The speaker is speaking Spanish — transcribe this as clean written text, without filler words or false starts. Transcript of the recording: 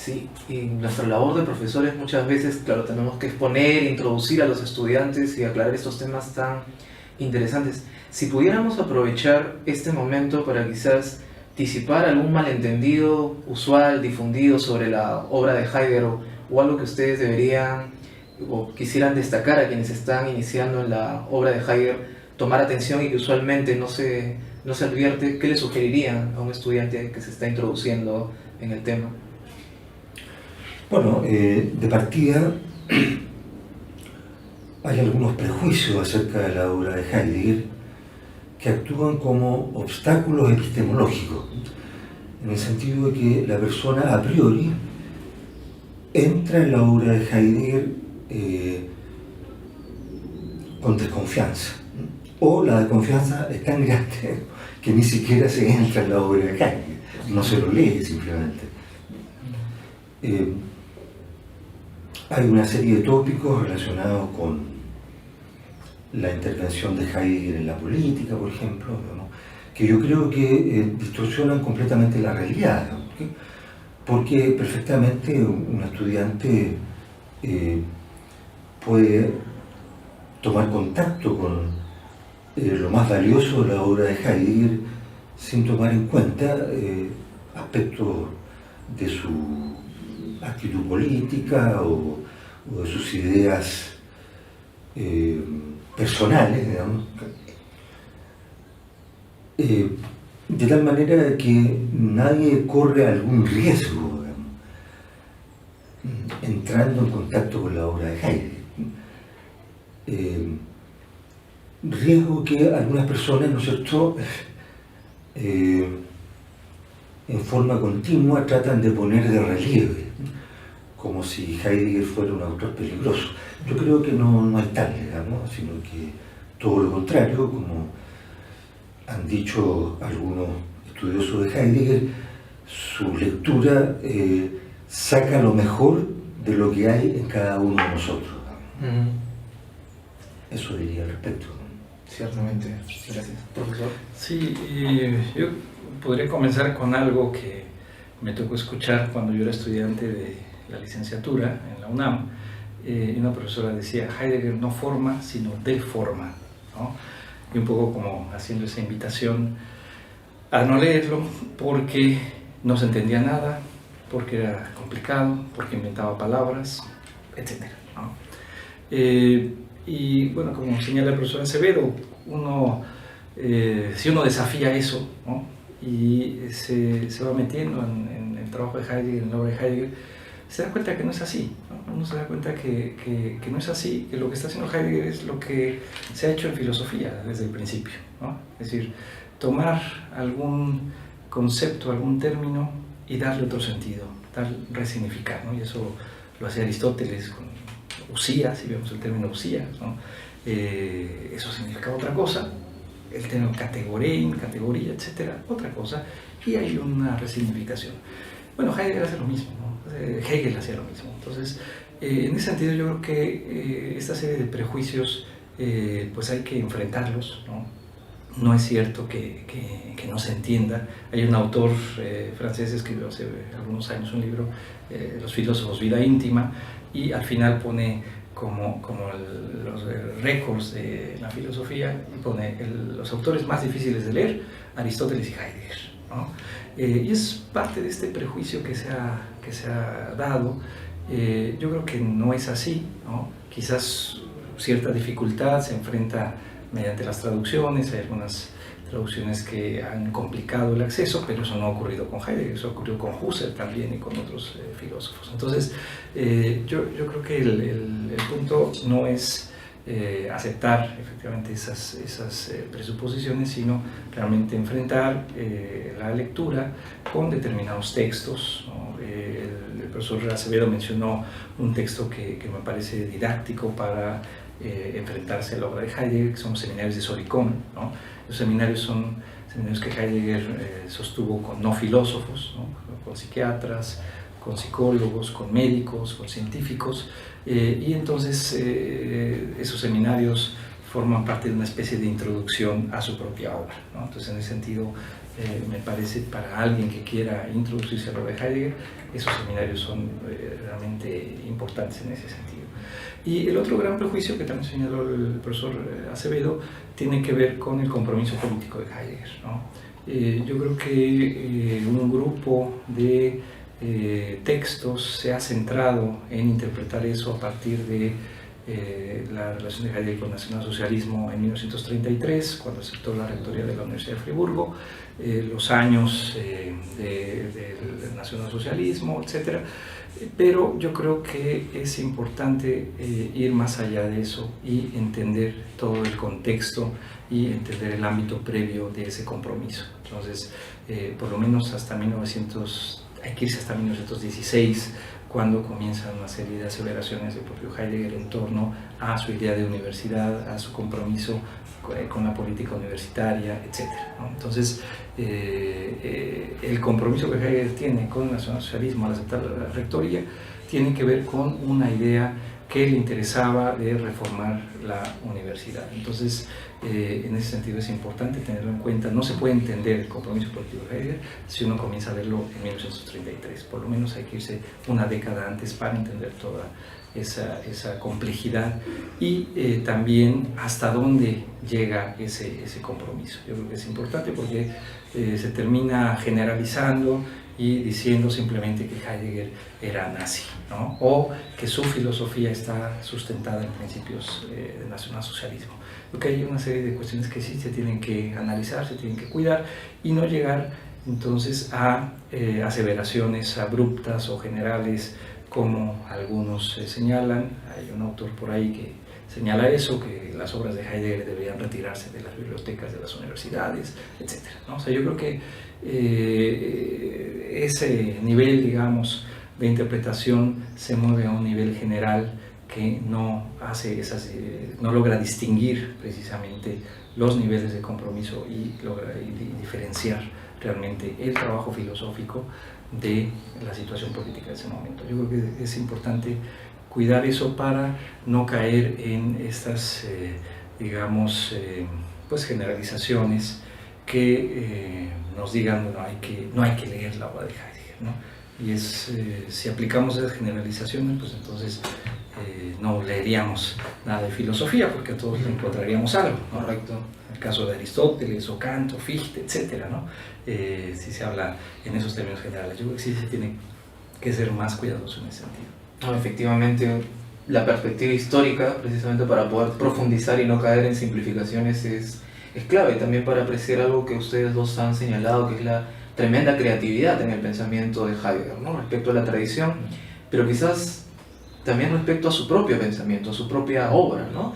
Sí, y nuestra labor de profesores muchas veces, claro, tenemos que exponer, introducir a los estudiantes y aclarar estos temas tan interesantes. Si pudiéramos aprovechar este momento para quizás disipar algún malentendido usual, difundido sobre la obra de Heidegger o algo que ustedes deberían o quisieran destacar a quienes están iniciando en la obra de Heidegger, tomar atención y que usualmente no se advierte, ¿qué le sugerirían a un estudiante que se está introduciendo en el tema? Bueno, de partida hay algunos prejuicios acerca de la obra de Heidegger que actúan como obstáculos epistemológicos, en el sentido de que la persona a priori entra en la obra de Heidegger con desconfianza, o la desconfianza es tan grande que ni siquiera se entra en la obra de Heidegger, no se lo lee simplemente. Hay una serie de tópicos relacionados con la intervención de Heidegger en la política, por ejemplo, ¿no?, que yo creo que distorsionan completamente la realidad, ¿no?, porque perfectamente un estudiante puede tomar contacto con lo más valioso de la obra de Heidegger sin tomar en cuenta aspectos de su actitud política o de sus ideas personales, digamos, de tal manera que nadie corre algún riesgo, digamos, entrando en contacto con la obra de Heidegger. Riesgo que algunas personas, ¿no es cierto?, en forma continua tratan de poner de relieve, como si Heidegger fuera un autor peligroso. Yo creo que no es tal, digamos, sino que todo lo contrario, como han dicho algunos estudiosos de Heidegger, su lectura saca lo mejor de lo que hay en cada uno de nosotros. Eso diría al respecto. Ciertamente, gracias. Profesor. Sí, yo podría comenzar con algo que me tocó escuchar cuando yo era estudiante de la licenciatura en la UNAM. Y una profesora decía: Heidegger no forma, sino deforma, ¿no? Y un poco como haciendo esa invitación a no leerlo porque no se entendía nada, porque era complicado, porque inventaba palabras, etc., ¿no? Y bueno, como señala el profesor Acevedo, si uno desafía eso, ¿no?, y se va metiendo en el trabajo de Heidegger, en la obra de Heidegger, se da cuenta que no es así, ¿no? Uno se da cuenta que no es así, que lo que está haciendo Heidegger es lo que se ha hecho en filosofía desde el principio, ¿no? Es decir, tomar algún concepto, algún término y darle otro sentido, resignificar, ¿no? Y eso lo hacía Aristóteles con usía, si vemos el término usía, ¿no? Eso significa otra cosa, el término categorein, categoría, etcétera, otra cosa, y hay una resignificación. Bueno, Heidegger hace lo mismo, ¿no? Hegel hacía lo mismo. Entonces, en ese sentido yo creo que esta serie de prejuicios pues hay que enfrentarlos, ¿no? No es cierto que no se entienda. Hay un autor francés, escribió hace algunos años un libro, Los filósofos, vida íntima, y al final pone como los récords de la filosofía, pone los autores más difíciles de leer, Aristóteles y Heidegger, ¿no? Y es parte de este prejuicio que se ha dado. Yo creo que no es así, ¿no? Quizás cierta dificultad se enfrenta mediante las traducciones. Hay algunas traducciones que han complicado el acceso, pero eso no ha ocurrido con Heidegger, eso ocurrió con Husserl también y con otros filósofos. Entonces, yo creo que el punto no es aceptar efectivamente esas presuposiciones, sino realmente enfrentar la lectura con determinados textos, ¿no? El profesor Acevedo mencionó un texto que me parece didáctico para enfrentarse a la obra de Heidegger, que son los seminarios de Soricón, ¿no? Los seminarios son seminarios que Heidegger sostuvo con no filósofos, ¿no?, con psiquiatras, con psicólogos, con médicos, con científicos, y entonces esos seminarios forman parte de una especie de introducción a su propia obra, ¿no? Entonces, en ese sentido, me parece, para alguien que quiera introducirse a la obra de Heidegger, esos seminarios son realmente importantes en ese sentido. Y el otro gran prejuicio que también señaló el profesor Acevedo tiene que ver con el compromiso político de Heidegger, ¿no? Yo creo que un grupo de textos se ha centrado en interpretar eso a partir de la relación de Heidegger con el nacionalsocialismo en 1933, cuando aceptó la rectoría de la Universidad de Friburgo, los años del nacionalsocialismo, etc. Pero yo creo que es importante ir más allá de eso y entender todo el contexto y entender el ámbito previo de ese compromiso. Entonces, por lo menos hay que irse hasta 1916, cuando comienzan una serie de aseveraciones del propio Heidegger en torno a su idea de universidad, a su compromiso con la política universitaria, etc., ¿no? Entonces, el compromiso que Heidegger tiene con el nacionalsocialismo al aceptar la rectoría tiene que ver con una idea que le interesaba de reformar la universidad. Entonces, en ese sentido es importante tenerlo en cuenta. No se puede entender el compromiso político de Heidegger si uno comienza a verlo en 1933. Por lo menos hay que irse una década antes para entender toda esa complejidad y también hasta dónde llega ese compromiso. Yo creo que es importante porque se termina generalizando y diciendo simplemente que Heidegger era nazi, ¿no? O que su filosofía está sustentada en principios del nacionalsocialismo. Porque hay una serie de cuestiones que sí se tienen que analizar, se tienen que cuidar y no llegar entonces a aseveraciones abruptas o generales como algunos señalan. Hay un autor por ahí que señala eso, que las obras de Heidegger deberían retirarse de las bibliotecas de las universidades, etc., ¿no? O sea, yo creo que ese nivel, digamos, de interpretación se mueve a un nivel general que no logra distinguir precisamente los niveles de compromiso y diferenciar realmente el trabajo filosófico de la situación política de ese momento. Yo creo que es importante cuidar eso para no caer en estas, digamos, pues generalizaciones que nos digan, bueno, no hay que leer la obra de Heidegger, ¿no? Y si aplicamos esas generalizaciones, pues entonces no leeríamos nada de filosofía, porque a todos le encontraríamos algo, ¿no? Correcto. En el caso de Aristóteles o Kant o Fichte, etcétera, ¿no? Si se habla en esos términos generales, yo creo que sí se tiene que ser más cuidadoso en ese sentido. No, efectivamente, la perspectiva histórica, precisamente para poder profundizar y no caer en simplificaciones, es clave también para apreciar algo que ustedes dos han señalado, que es la tremenda creatividad en el pensamiento de Heidegger, ¿no? Respecto a la tradición, pero quizás también respecto a su propio pensamiento, a su propia obra, ¿no?